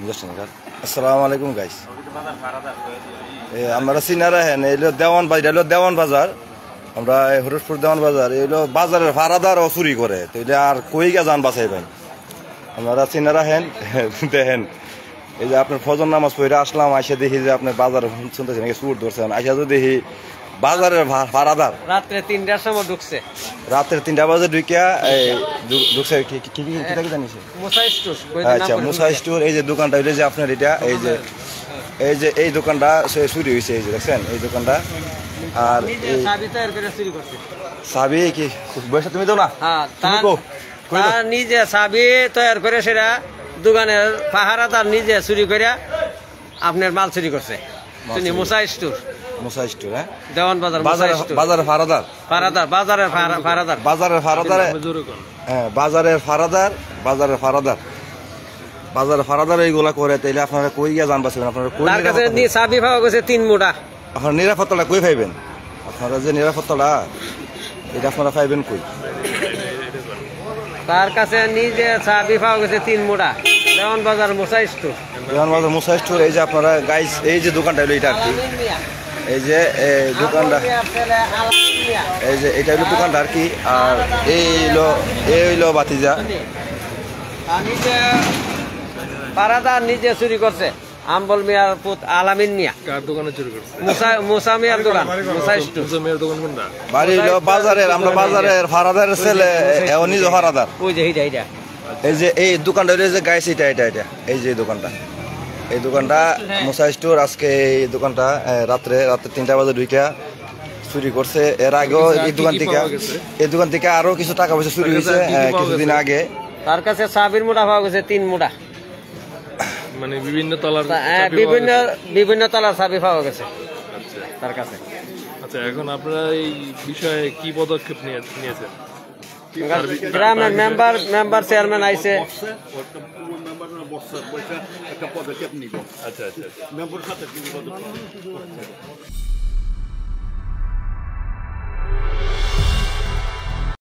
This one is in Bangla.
আসসালামু আলাইকুম গাইস। আমরা সিনারা হেন এলো দেওয়ান বাজার, এলো দেওয়ান বাজার। আমরা হরসপুর দেওয়ান বাজার এলো বাজারের ভাড়াদার ও চুরি করে, তো এটা আর কই গা যান বাঁচাই ভাই। আপনারা সিনারা হেন দেখেন, এই যে আপনার ফজর নামাজ পড়ে আসলাম, আইসা দেখি যে আপনার বাজারে শুনতেছেন চুর ধরছেন। আইসা তো দেখি বাজারের ভাড়াদার রাত্রে 3টার সময় ঢুকছে, রাত্রে 3টা বাজে ঢুকিয়া ঢুকছে। কি জানিস? আচ্ছা, মুসা স্টোর। এই যে দোকানটা হইলে যে আপনার এটা এই দোকানটা চুরি হয়েছে, এই যে দেখছেন এই দোকানটা। আর চাবি কি বয়সা তুমি দাও না? নিজে চাবি তৈরি করে সেটা দোকানের পাহারাদার নিজে চুরি করে আপনার মাল চুরি করছে। মুসা স্টোর, মুসা স্টোর, হ্যাঁ, দেওয়ান বাজার, বাজারের ভাড়াদার, বাজারের ভাড়াদার, বাজারের ভাড়াদার, হ্যাঁ, বাজারের ভাড়াদার এইগুলা করে। তাইলে আপনারা কই গিয়া জান পাচ্ছেন? আপনারা কই চাবি পাওয়া গেছে 3 মুঠা। আপনারা নিরাপত্তাটা কই পাইবেন? আপনারা যে নিরাপত্তাটা এটা আপনারা পাইবেন কই? তার কাছে নিজে চাবি পাওয়া গেছে 3 মুঠা। দেওয়ান বাজার মুসা স্টোর, দেওয়ান বাজার মুসা স্টোর। এই যে আপনারা গাইস, এই যে দোকানটা হলো এটা আর কি, এই যে দোকানটা, এই যে এটা হলো দোকানটা আর কি। আর এই হইলো বাতিজা, নিজে পাহারাদার নিজে চুরি করছে। আম্বল মিয়ার পুত আলামিন মিয়া। কার দোকানে চুরি করছে? মুসা মিয়ার দোকান, মুসা স্টোর। মুসা মিয়ার দোকান কোনটা? বাড়ি হলো বাজারের, আমরা বাজারের ভাড়াদারের ছেলে, এও নিজে ভাড়াদার। ওই যে এইটা এই যে এই দোকানটা হইলো যে গাইস, এটা এই যে দোকানটা, এই দোকানটা মুসা স্টোর। আজকে এই দোকানটা রাত্রে 3টা বাজে ঢুকিয়া চুরি করছে। এর আগেও এই দোকান থেকে আরো কিছু টাকা পয়সা চুরি হয়েছে কিছুদিন আগে। তার কাছে চাবির মুঠা পাওয়া গেছে 3 মুঠা, মানে বিভিন্ন তলার বিভিন্ন তলার চাবি পাওয়া গেছে তার কাছে। আচ্ছা, এখন আপনারা এই বিষয়ে কি পদক্ষেপ নিয়েছেন? গ্রামের মেম্বার চেয়ারম্যান আইছে। আচ্ছা।